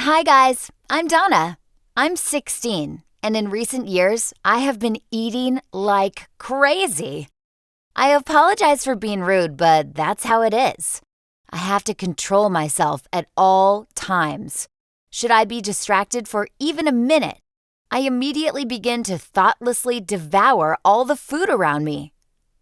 Hi guys, I'm Donna. I'm 16, and in recent years, I have been eating like crazy. I apologize for being rude, but that's how it is. I have to control myself at all times. Should I be distracted for even a minute, I immediately begin to thoughtlessly devour all the food around me.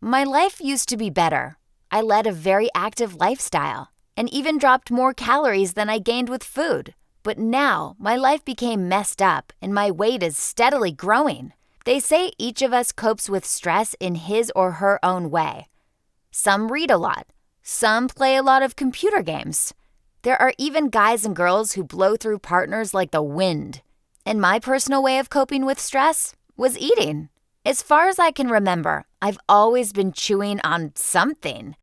My life used to be better. I led a very active lifestyle and even dropped more calories than I gained with food. But now, my life became messed up and my weight is steadily growing. They say each of us copes with stress in his or her own way. Some read a lot. Some play a lot of computer games. There are even guys and girls who blow through partners like the wind. And my personal way of coping with stress was eating. As far as I can remember, I've always been chewing on something.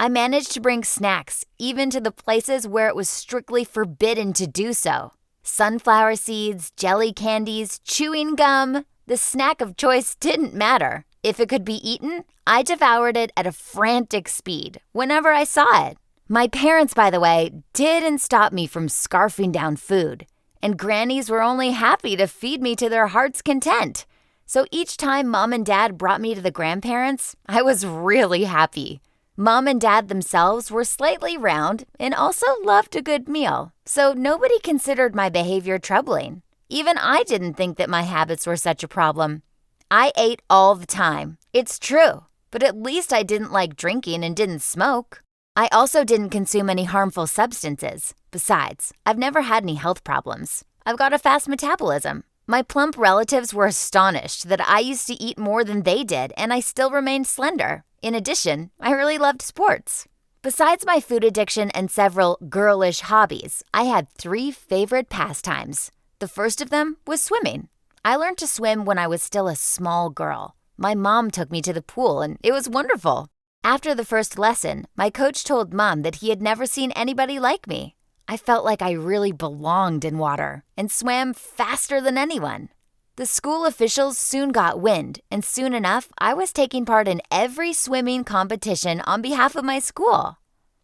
I managed to bring snacks even to the places where it was strictly forbidden to do so. Sunflower seeds, jelly candies, chewing gum. The snack of choice didn't matter. If it could be eaten, I devoured it at a frantic speed whenever I saw it. My parents, by the way, didn't stop me from scarfing down food. And grannies were only happy to feed me to their heart's content. So each time Mom and Dad brought me to the grandparents, I was really happy. Mom and Dad themselves were slightly round and also loved a good meal, so nobody considered my behavior troubling. Even I didn't think that my habits were such a problem. I ate all the time. It's true, but at least I didn't like drinking and didn't smoke. I also didn't consume any harmful substances. Besides, I've never had any health problems. I've got a fast metabolism. My plump relatives were astonished that I used to eat more than they did and I still remained slender. In addition, I really loved sports. Besides my food addiction and several girlish hobbies, I had 3 favorite pastimes. The first of them was swimming. I learned to swim when I was still a small girl. My mom took me to the pool and it was wonderful. After the first lesson, my coach told Mom that he had never seen anybody like me. I felt like I really belonged in water and swam faster than anyone. The school officials soon got wind, and soon enough, I was taking part in every swimming competition on behalf of my school.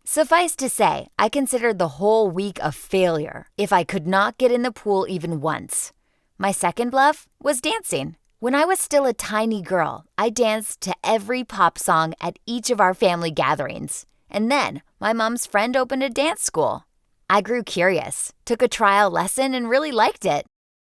Suffice to say, I considered the whole week a failure if I could not get in the pool even once. My second love was dancing. When I was still a tiny girl, I danced to every pop song at each of our family gatherings. And then, my mom's friend opened a dance school. I grew curious, took a trial lesson, and really liked it.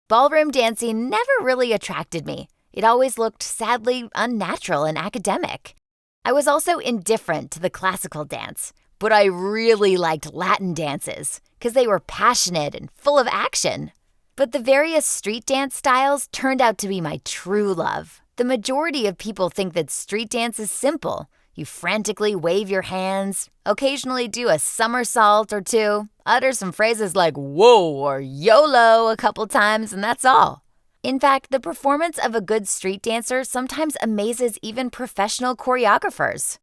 Ballroom dancing never really attracted me. It always looked sadly unnatural and academic. I was also indifferent to the classical dance, but I really liked Latin dances because they were passionate and full of action. But the various street dance styles turned out to be my true love. The majority of people think that street dance is simple. You frantically wave your hands, occasionally do a somersault or two, utter some phrases like whoa or YOLO a couple times, and that's all. In fact, the performance of a good street dancer sometimes amazes even professional choreographers.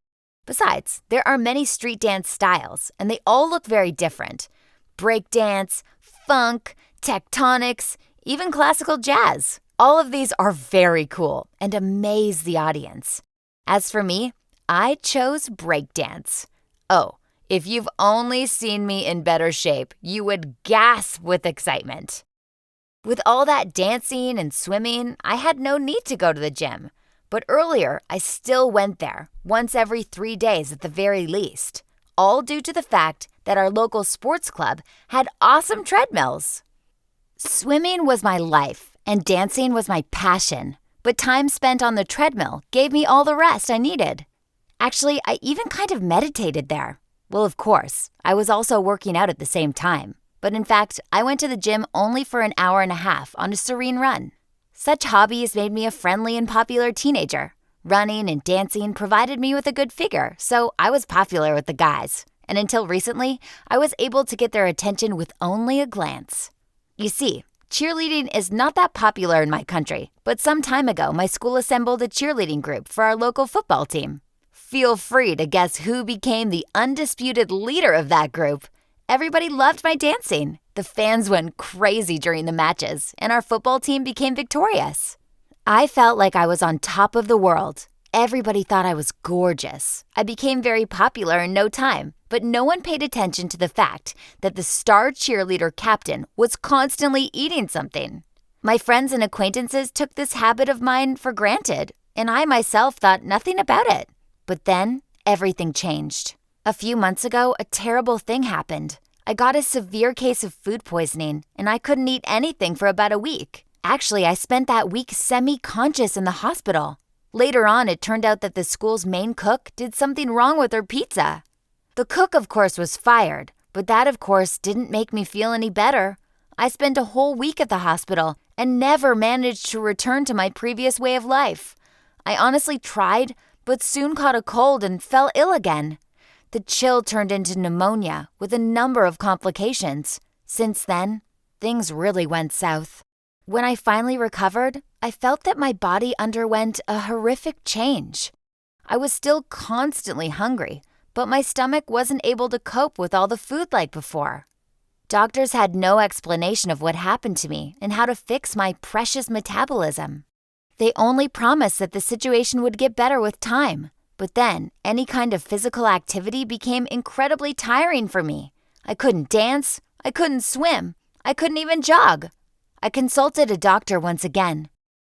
Besides, there are many street dance styles, and they all look very different. Breakdance, funk, tectonics, even classical jazz. All of these are very cool and amaze the audience. As for me, I chose breakdance. Oh, if you've only seen me in better shape, you would gasp with excitement. With all that dancing and swimming, I had no need to go to the gym. But earlier, I still went there, once every 3 days at the very least, all due to the fact that our local sports club had awesome treadmills. Swimming was my life, and dancing was my passion. But time spent on the treadmill gave me all the rest I needed. Actually, I even kind of meditated there. Well, of course, I was also working out at the same time. But in fact, I went to the gym only for an hour and a half on a serene run. Such hobbies made me a friendly and popular teenager. Running and dancing provided me with a good figure, so I was popular with the guys. And until recently, I was able to get their attention with only a glance. You see, cheerleading is not that popular in my country, but some time ago, my school assembled a cheerleading group for our local football team. Feel free to guess who became the undisputed leader of that group. Everybody loved my dancing. The fans went crazy during the matches, and our football team became victorious. I felt like I was on top of the world. Everybody thought I was gorgeous. I became very popular in no time, but no one paid attention to the fact that the star cheerleader captain was constantly eating something. My friends and acquaintances took this habit of mine for granted, and I myself thought nothing about it. But then, everything changed. A few months ago, a terrible thing happened. I got a severe case of food poisoning, and I couldn't eat anything for about a week. Actually, I spent that week semi-conscious in the hospital. Later on, it turned out that the school's main cook did something wrong with her pizza. The cook, of course, was fired, but that, of course, didn't make me feel any better. I spent a whole week at the hospital and never managed to return to my previous way of life. I honestly tried, but soon caught a cold and fell ill again. The chill turned into pneumonia with a number of complications. Since then, things really went south. When I finally recovered, I felt that my body underwent a horrific change. I was still constantly hungry, but my stomach wasn't able to cope with all the food like before. Doctors had no explanation of what happened to me and how to fix my precious metabolism. They only promised that the situation would get better with time, but then any kind of physical activity became incredibly tiring for me. I couldn't dance, I couldn't swim, I couldn't even jog. I consulted a doctor once again,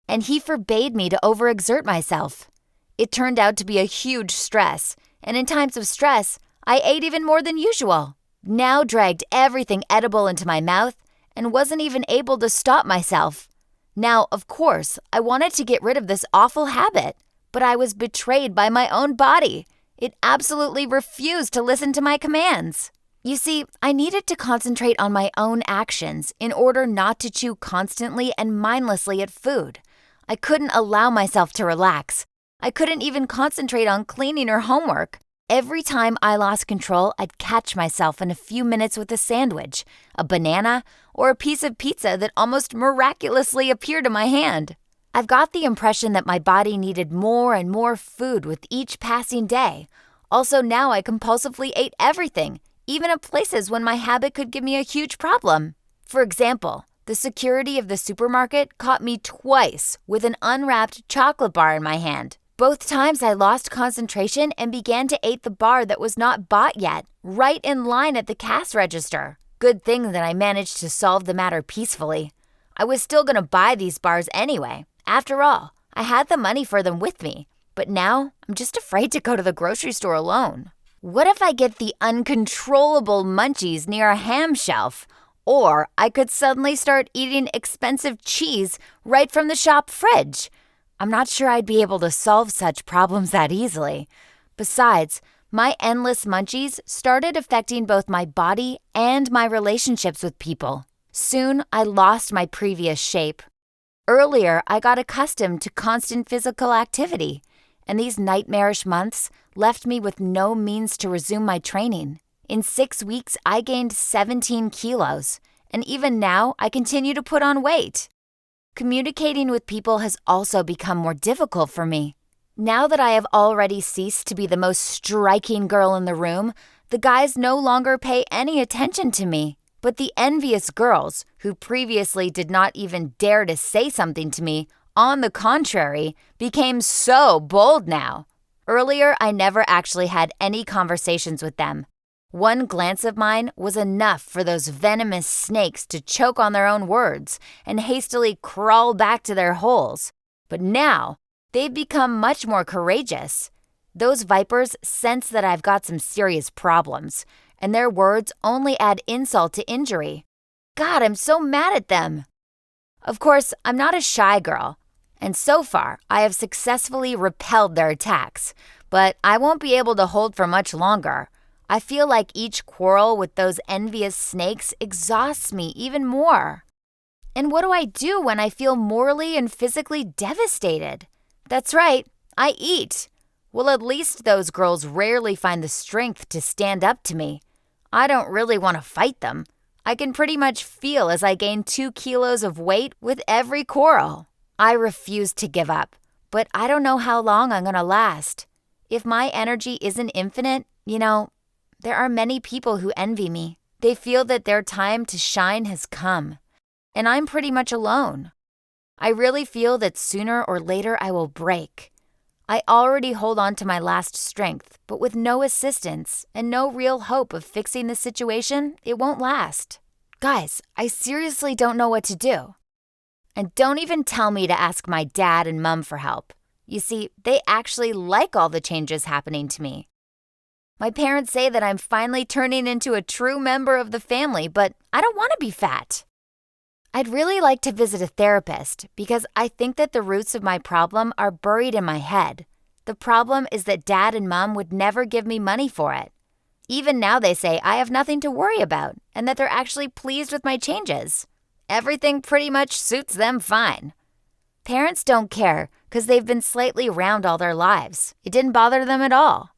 and he forbade me to overexert myself. It turned out to be a huge stress, and in times of stress, I ate even more than usual. Now dragged everything edible into my mouth and wasn't even able to stop myself. Now, of course, I wanted to get rid of this awful habit, but I was betrayed by my own body. It absolutely refused to listen to my commands. You see, I needed to concentrate on my own actions in order not to chew constantly and mindlessly at food. I couldn't allow myself to relax. I couldn't even concentrate on cleaning or homework. Every time I lost control, I'd catch myself in a few minutes with a sandwich, a banana, or a piece of pizza that almost miraculously appeared in my hand. I've got the impression that my body needed more and more food with each passing day. Also, now I compulsively ate everything, even at places when my habit could give me a huge problem. For example, the security of the supermarket caught me twice with an unwrapped chocolate bar in my hand. Both times I lost concentration and began to eat the bar that was not bought yet, right in line at the cash register. Good thing that I managed to solve the matter peacefully. I was still going to buy these bars anyway. After all, I had the money for them with me, but now I'm just afraid to go to the grocery store alone. What if I get the uncontrollable munchies near a ham shelf? Or I could suddenly start eating expensive cheese right from the shop fridge. I'm not sure I'd be able to solve such problems that easily. Besides, my endless munchies started affecting both my body and my relationships with people. Soon, I lost my previous shape. Earlier, I got accustomed to constant physical activity, and these nightmarish months left me with no means to resume my training. In 6 weeks, I gained 17 kilos, and even now, I continue to put on weight. Communicating with people has also become more difficult for me. Now that I have already ceased to be the most striking girl in the room, the guys no longer pay any attention to me. But the envious girls, who previously did not even dare to say something to me, on the contrary, became so bold now. Earlier, I never actually had any conversations with them. One glance of mine was enough for those venomous snakes to choke on their own words and hastily crawl back to their holes. But now, they've become much more courageous. Those vipers sense that I've got some serious problems, and their words only add insult to injury. God, I'm so mad at them. Of course, I'm not a shy girl, and so far, I have successfully repelled their attacks, but I won't be able to hold for much longer. I feel like each quarrel with those envious snakes exhausts me even more. And what do I do when I feel morally and physically devastated? That's right, I eat. Well, at least those girls rarely find the strength to stand up to me. I don't really want to fight them. I can pretty much feel as I gain 2 kilos of weight with every quarrel. I refuse to give up, but I don't know how long I'm going to last. If my energy isn't infinite, there are many people who envy me. They feel that their time to shine has come, and I'm pretty much alone. I really feel that sooner or later I will break. I already hold on to my last strength, but with no assistance and no real hope of fixing the situation, it won't last. Guys, I seriously don't know what to do. And don't even tell me to ask my dad and mom for help. You see, they actually like all the changes happening to me. My parents say that I'm finally turning into a true member of the family, but I don't want to be fat. I'd really like to visit a therapist because I think that the roots of my problem are buried in my head. The problem is that Dad and Mom would never give me money for it. Even now they say I have nothing to worry about and that they're actually pleased with my changes. Everything pretty much suits them fine. Parents don't care because they've been slightly round all their lives. It didn't bother them at all.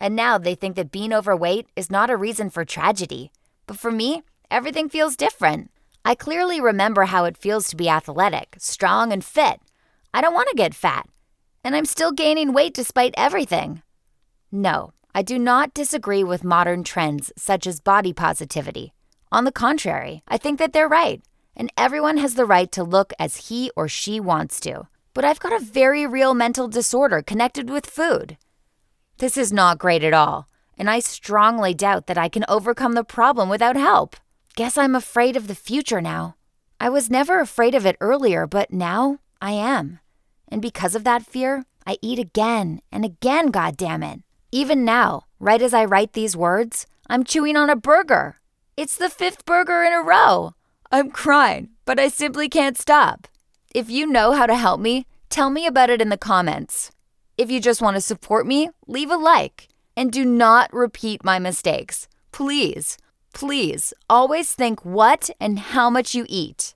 And now they think that being overweight is not a reason for tragedy. But for me, everything feels different. I clearly remember how it feels to be athletic, strong, and fit. I don't want to get fat. And I'm still gaining weight despite everything. No, I do not disagree with modern trends such as body positivity. On the contrary, I think that they're right. And everyone has the right to look as he or she wants to. But I've got a very real mental disorder connected with food. This is not great at all, and I strongly doubt that I can overcome the problem without help. Guess I'm afraid of the future now. I was never afraid of it earlier, but now I am. And because of that fear, I eat again and again, goddammit. Even now, right as I write these words, I'm chewing on a burger. It's the 5th burger in a row. I'm crying, but I simply can't stop. If you know how to help me, tell me about it in the comments. If you just want to support me, leave a like. And do not repeat my mistakes. Please, please, always think what and how much you eat.